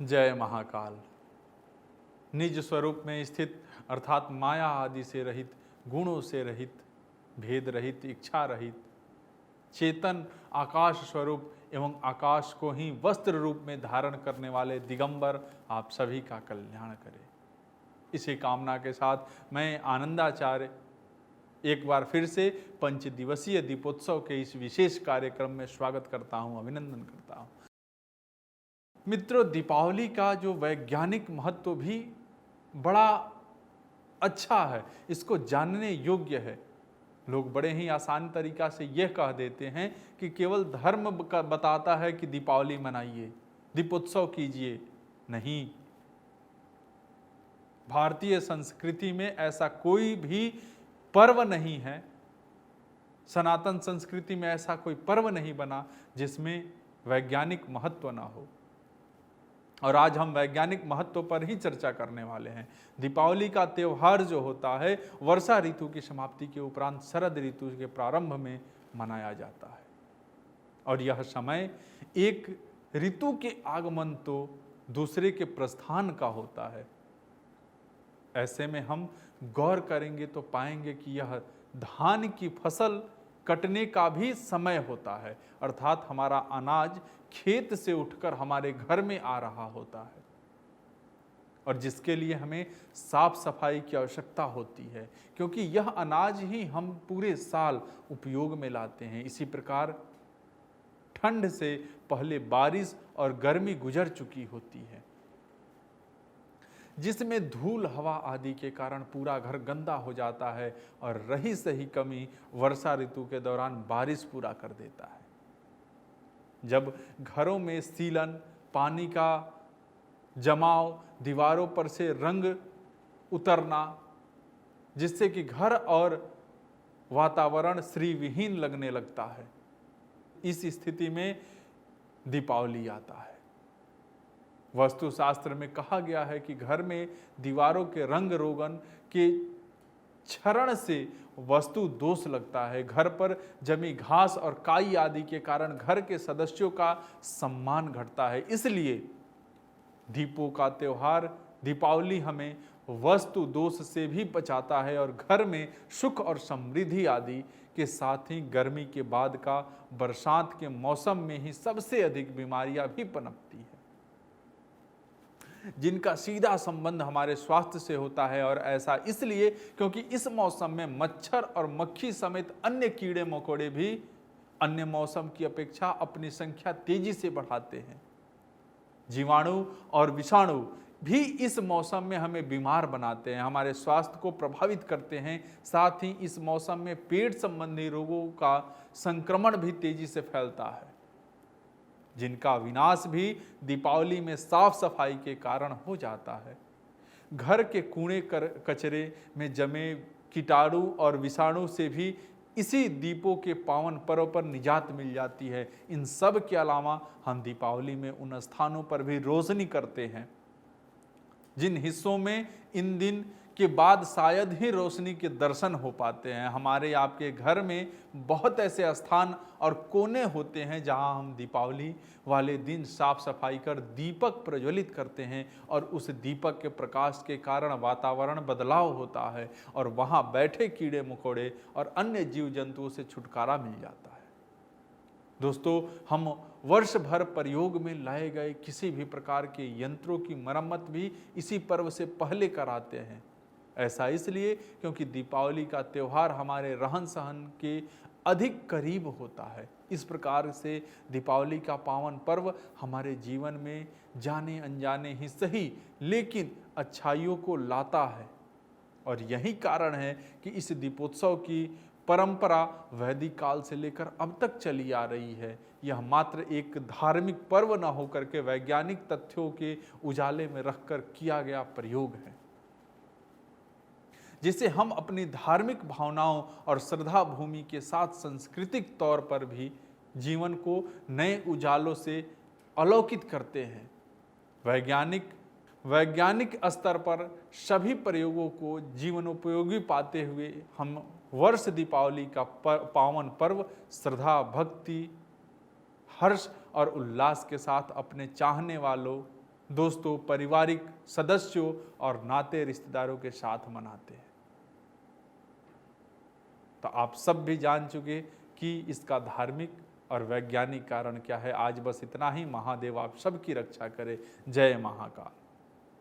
जय महाकाल। निज स्वरूप में स्थित अर्थात माया आदि से रहित, गुणों से रहित, भेद रहित, इच्छा रहित, चेतन आकाश स्वरूप एवं आकाश को ही वस्त्र रूप में धारण करने वाले दिगंबर आप सभी का कल्याण करें। इसी कामना के साथ मैं आनंदाचार्य एक बार फिर से 5 दिवसीय दीपोत्सव के इस विशेष कार्यक्रम में स्वागत करता हूं, अभिनंदन करता हूं। मित्रों, दीपावली का जो वैज्ञानिक महत्व भी बड़ा अच्छा है, इसको जानने योग्य है। लोग बड़े ही आसान तरीका से यह कह देते हैं कि केवल धर्म बताता है कि दीपावली मनाइए, दीपोत्सव कीजिए। नहीं, भारतीय संस्कृति में ऐसा कोई भी पर्व नहीं है, सनातन संस्कृति में ऐसा कोई पर्व नहीं बना जिसमें वैज्ञानिक महत्व ना हो। और आज हम वैज्ञानिक महत्व पर ही चर्चा करने वाले हैं। दीपावली का त्यौहार जो होता है वर्षा ऋतु की समाप्ति के उपरांत शरद ऋतु के प्रारंभ में मनाया जाता है, और यह समय एक ऋतु के आगमन तो दूसरे के प्रस्थान का होता है। ऐसे में हम गौर करेंगे तो पाएंगे कि यह धान की फसल कटने का भी समय होता है, अर्थात हमारा अनाज खेत से उठकर हमारे घर में आ रहा होता है, और जिसके लिए हमें साफ सफाई की आवश्यकता होती है, क्योंकि यह अनाज ही हम पूरे साल उपयोग में लाते हैं। इसी प्रकार ठंड से पहले बारिश और गर्मी गुजर चुकी होती है, जिसमें धूल हवा आदि के कारण पूरा घर गंदा हो जाता है, और रही सही कमी वर्षा ऋतु के दौरान बारिश पूरा कर देता है। जब घरों में सीलन, पानी का जमाव, दीवारों पर से रंग उतरना, जिससे कि घर और वातावरण श्रीविहीन लगने लगता है, इस स्थिति में दीपावली आता है। वास्तुशास्त्र में कहा गया है कि घर में दीवारों के रंग रोगन के क्षरण से वस्तु दोष लगता है। घर पर जमी घास और काई आदि के कारण घर के सदस्यों का सम्मान घटता है। इसलिए दीपों का त्योहार दीपावली हमें वस्तु दोष से भी बचाता है, और घर में सुख और समृद्धि आदि के साथ ही गर्मी के बाद का बरसात के मौसम में ही सबसे अधिक बीमारियां भी पनपती है, जिनका सीधा संबंध हमारे स्वास्थ्य से होता है। और ऐसा इसलिए क्योंकि इस मौसम में मच्छर और मक्खी समेत अन्य कीड़े मकोड़े भी अन्य मौसम की अपेक्षा अपनी संख्या तेजी से बढ़ाते हैं। जीवाणु और विषाणु भी इस मौसम में हमें बीमार बनाते हैं, हमारे स्वास्थ्य को प्रभावित करते हैं। साथ ही इस मौसम में पेट संबंधी रोगों का संक्रमण भी तेजी से फैलता है, जिनका विनाश भी दीपावली में साफ सफाई के कारण हो जाता है। घर के कूड़े कचरे में जमे कीटाणु और विषाणु से भी इसी दीपों के पावन पर्व पर निजात मिल जाती है। इन सब के अलावा हम दीपावली में उन स्थानों पर भी रोशनी करते हैं जिन हिस्सों में इन दिन के बाद शायद ही रोशनी के दर्शन हो पाते हैं। हमारे आपके घर में बहुत ऐसे स्थान और कोने होते हैं जहां हम दीपावली वाले दिन साफ सफाई कर दीपक प्रज्वलित करते हैं, और उस दीपक के प्रकाश के कारण वातावरण बदलाव होता है, और वहां बैठे कीड़े मकोड़े और अन्य जीव जंतुओं से छुटकारा मिल जाता है। दोस्तों, हम वर्ष भर प्रयोग में लाए गए किसी भी प्रकार के यंत्रों की मरम्मत भी इसी पर्व से पहले कराते हैं। ऐसा इसलिए क्योंकि दीपावली का त्यौहार हमारे रहन सहन के अधिक करीब होता है। इस प्रकार से दीपावली का पावन पर्व हमारे जीवन में जाने अनजाने ही सही लेकिन अच्छाइयों को लाता है, और यही कारण है कि इस दीपोत्सव की परंपरा वैदिक काल से लेकर अब तक चली आ रही है। यह मात्र एक धार्मिक पर्व न होकर के वैज्ञानिक तथ्यों के उजाले में रखकर किया गया प्रयोग है, जिसे हम अपनी धार्मिक भावनाओं और श्रद्धा भूमि के साथ सांस्कृतिक तौर पर भी जीवन को नए उजालों से अलौकित करते हैं। वैज्ञानिक स्तर पर सभी प्रयोगों को जीवनोपयोगी पाते हुए हम वर्ष दीपावली का पावन पर्व श्रद्धा, भक्ति, हर्ष और उल्लास के साथ अपने चाहने वालों दोस्तों, पारिवारिक सदस्यों और नाते रिश्तेदारों के साथ मनाते हैं। तो आप सब भी जान चुके कि इसका धार्मिक और वैज्ञानिक कारण क्या है। आज बस इतना ही। महादेव आप सबकी रक्षा करे। जय महाकाल।